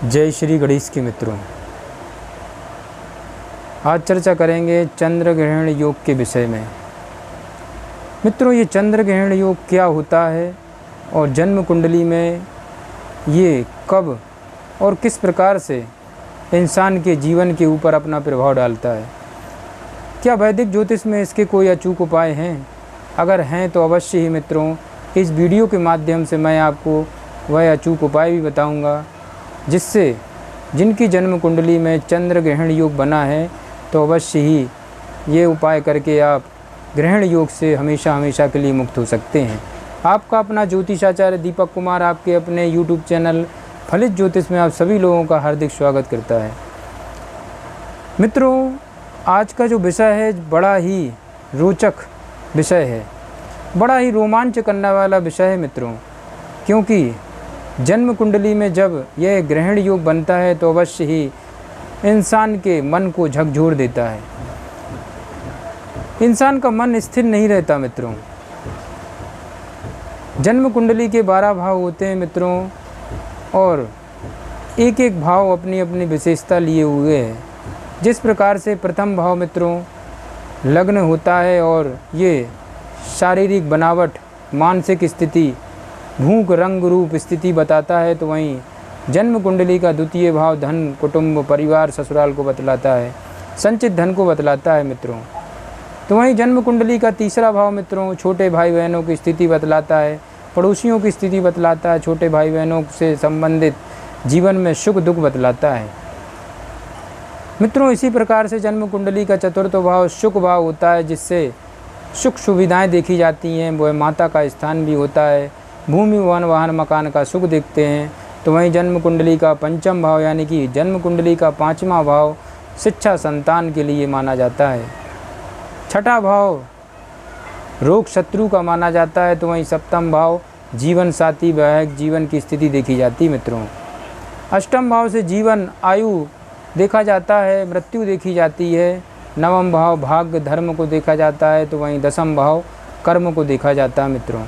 जय श्री गणेश के मित्रों, आज चर्चा करेंगे चंद्र ग्रहण योग के विषय में। मित्रों, ये चंद्र ग्रहण योग क्या होता है और जन्म कुंडली में ये कब और किस प्रकार से इंसान के जीवन के ऊपर अपना प्रभाव डालता है। क्या वैदिक ज्योतिष में इसके कोई अचूक उपाय हैं? अगर हैं तो अवश्य ही मित्रों इस वीडियो के माध्यम से मैं आपको वह अचूक उपाय भी बताऊंगा, जिससे जिनकी जन्म कुंडली में चंद्र ग्रहण योग बना है तो अवश्य ही ये उपाय करके आप ग्रहण योग से हमेशा हमेशा के लिए मुक्त हो सकते हैं। आपका अपना ज्योतिषाचार्य दीपक कुमार आपके अपने यूट्यूब चैनल फलित ज्योतिष में आप सभी लोगों का हार्दिक स्वागत करता है। मित्रों, आज का जो विषय है बड़ा ही रोचक विषय है, बड़ा ही रोमांच करने वाला विषय है मित्रों, क्योंकि जन्म कुंडली में जब यह ग्रहण योग बनता है तो अवश्य ही इंसान के मन को झकझोर देता है। इंसान का मन स्थिर नहीं रहता मित्रों। जन्म कुंडली के 12 भाव होते हैं मित्रों, और एक एक भाव अपनी अपनी विशेषता लिए हुए है। जिस प्रकार से प्रथम भाव मित्रों लग्न होता है और ये शारीरिक बनावट, मानसिक स्थिति, भूख, रंग, रूप, स्थिति बताता है, तो वहीं जन्म कुंडली का द्वितीय भाव धन, कुटुंब, परिवार, ससुराल को बतलाता है, संचित धन को बतलाता है मित्रों। तो वहीं जन्म कुंडली का तीसरा भाव मित्रों छोटे भाई बहनों की स्थिति बतलाता है, पड़ोसियों की स्थिति बतलाता है, छोटे भाई बहनों से संबंधित जीवन में सुख दुख बतलाता है मित्रों। इसी प्रकार से जन्म कुंडली का चतुर्थ भाव सुख भाव होता है, जिससे सुख सुविधाएं देखी जाती हैं। वह माता का स्थान भी होता है, भूमि, वन, वाहन, मकान का सुख देखते हैं। तो वहीं जन्म कुंडली का पंचम भाव यानी कि जन्म कुंडली का 5वां भाव शिक्षा, संतान के लिए माना जाता है। छठा भाव रोग, शत्रु का माना जाता है। तो वहीं सप्तम भाव जीवन साथी, वैवाहिक जीवन की स्थिति देखी जाती है मित्रों। अष्टम भाव से जीवन, आयु देखा जाता है, मृत्यु देखी जाती है। नवम भाव भाग्य, धर्म को देखा जाता है। तो वहीं 10वां भाव कर्म को देखा जाता है मित्रों।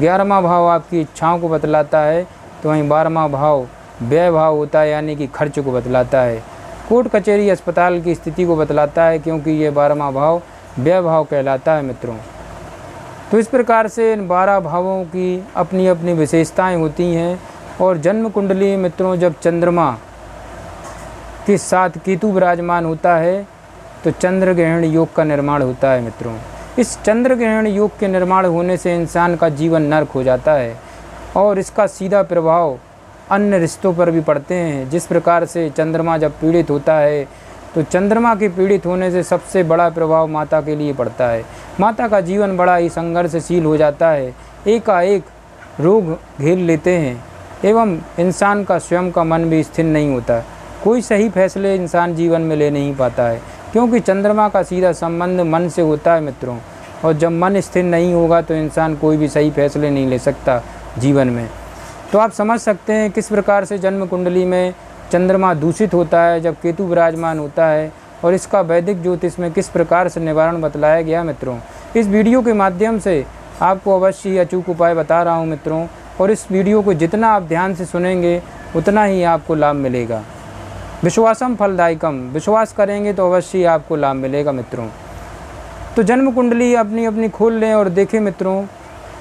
11वां भाव आपकी इच्छाओं को बतलाता है। तो वहीं 12वां भाव व्यय भाव होता है, यानी कि खर्च को बतलाता है। कोर्ट कचहरी, अस्पताल की स्थिति को बतलाता है, क्योंकि ये 12वां भाव व्यय भाव कहलाता है मित्रों। तो इस प्रकार से इन 12 भावों की अपनी अपनी विशेषताएं होती हैं। और जन्म कुंडली मित्रों जब चंद्रमा के साथ केतु विराजमान होता है तो चंद्र ग्रहण योग का निर्माण होता है मित्रों। इस चंद्र ग्रहण योग के निर्माण होने से इंसान का जीवन नर्क हो जाता है और इसका सीधा प्रभाव अन्य रिश्तों पर भी पड़ते हैं। जिस प्रकार से चंद्रमा जब पीड़ित होता है तो चंद्रमा के पीड़ित होने से सबसे बड़ा प्रभाव माता के लिए पड़ता है। माता का जीवन बड़ा ही संघर्षशील हो जाता है, एकाएक रोग घेर लेते हैं एवं इंसान का स्वयं का मन भी स्थिर नहीं होता। कोई सही फैसले इंसान जीवन में ले नहीं पाता है, क्योंकि चंद्रमा का सीधा संबंध मन से होता है मित्रों। और जब मन स्थिर नहीं होगा तो इंसान कोई भी सही फैसले नहीं ले सकता जीवन में। तो आप समझ सकते हैं किस प्रकार से जन्म कुंडली में चंद्रमा दूषित होता है जब केतु विराजमान होता है, और इसका वैदिक ज्योतिष में किस प्रकार से निवारण बतलाया गया मित्रों। इस वीडियो के माध्यम से आपको अवश्य ही अचूक उपाय बता रहा हूँ मित्रों, और इस वीडियो को जितना आप ध्यान से सुनेंगे उतना ही आपको लाभ मिलेगा। विश्वासम फलदायकम, विश्वास करेंगे तो अवश्य आपको लाभ मिलेगा मित्रों। तो जन्म कुंडली अपनी अपनी खोल लें और देखें मित्रों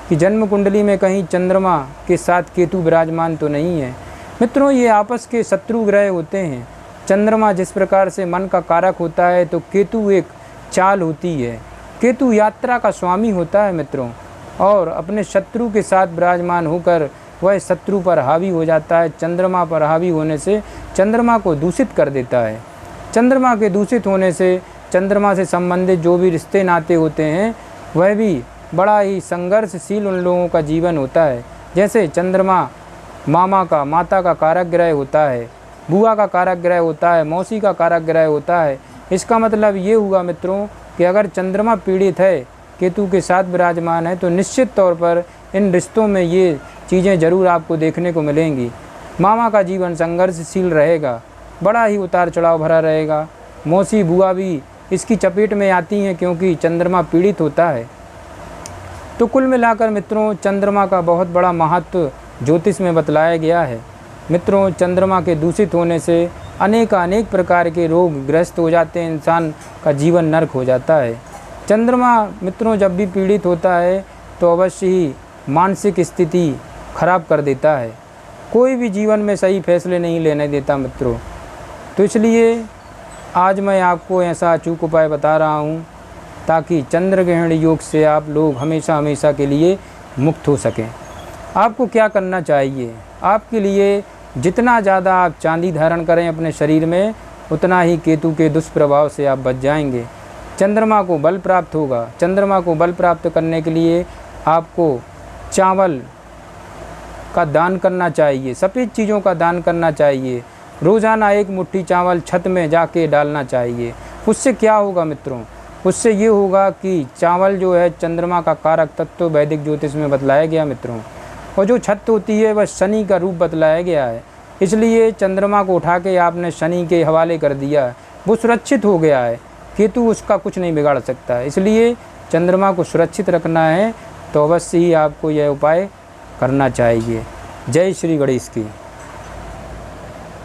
कि जन्म कुंडली में कहीं चंद्रमा के साथ केतु विराजमान तो नहीं है। मित्रों, ये आपस के शत्रु ग्रह होते हैं। चंद्रमा जिस प्रकार से मन का कारक होता है, तो केतु एक चाल होती है। केतु यात्रा का स्वामी होता है मित्रों, और अपने शत्रु के साथ विराजमान होकर वह शत्रु पर हावी हो जाता है। चंद्रमा पर हावी होने से चंद्रमा को दूषित कर देता है। चंद्रमा के दूषित होने से चंद्रमा से संबंधित जो भी रिश्ते नाते होते हैं वह भी बड़ा ही संघर्षशील उन लोगों का जीवन होता है। जैसे चंद्रमा माता का कारक ग्रह होता है, बुआ का कारक ग्रह होता है, मौसी का कारक ग्रह होता है। इसका मतलब ये हुआ मित्रों कि अगर चंद्रमा पीड़ित है, केतु के साथ विराजमान है, तो निश्चित तौर पर इन रिश्तों में ये चीज़ें ज़रूर आपको देखने को मिलेंगी। मामा का जीवन संघर्षशील रहेगा, बड़ा ही उतार चढ़ाव भरा रहेगा। मौसी, बुआ भी इसकी चपेट में आती हैं, क्योंकि चंद्रमा पीड़ित होता है। तो कुल मिलाकर मित्रों चंद्रमा का बहुत बड़ा महत्व ज्योतिष में बतलाया गया है। मित्रों चंद्रमा के दूषित होने से अनेक प्रकार के रोग ग्रस्त हो जाते हैं, इंसान का जीवन नरक हो जाता है। चंद्रमा मित्रों जब भी पीड़ित होता है तो अवश्य ही मानसिक स्थिति खराब कर देता है, कोई भी जीवन में सही फैसले नहीं लेने देता मित्रों। तो इसलिए आज मैं आपको ऐसा अचूक उपाय बता रहा हूँ ताकि चंद्र ग्रहण योग से आप लोग हमेशा हमेशा के लिए मुक्त हो सकें। आपको क्या करना चाहिए, आपके लिए जितना ज़्यादा आप चांदी धारण करें अपने शरीर में, उतना ही केतु के दुष्प्रभाव से आप बच जाएंगे। चंद्रमा को बल प्राप्त होगा। चंद्रमा को बल प्राप्त करने के लिए आपको चावल का दान करना चाहिए, सफ़ेद चीज़ों का दान करना चाहिए। रोज़ाना 1 मुट्ठी चावल छत में जाके डालना चाहिए। उससे क्या होगा मित्रों, उससे ये होगा कि चावल जो है चंद्रमा का कारक तत्व वैदिक ज्योतिष में बतलाया गया मित्रों, और जो छत होती है वह शनि का रूप बतलाया गया है। इसलिए चंद्रमा को उठा के आपने शनि के हवाले कर दिया, वो सुरक्षित हो गया है, केतु उसका कुछ नहीं बिगाड़ सकता है। इसलिए चंद्रमा को सुरक्षित रखना है तो अवश्य ही आपको यह उपाय करना चाहिए। जय श्री गणेश की।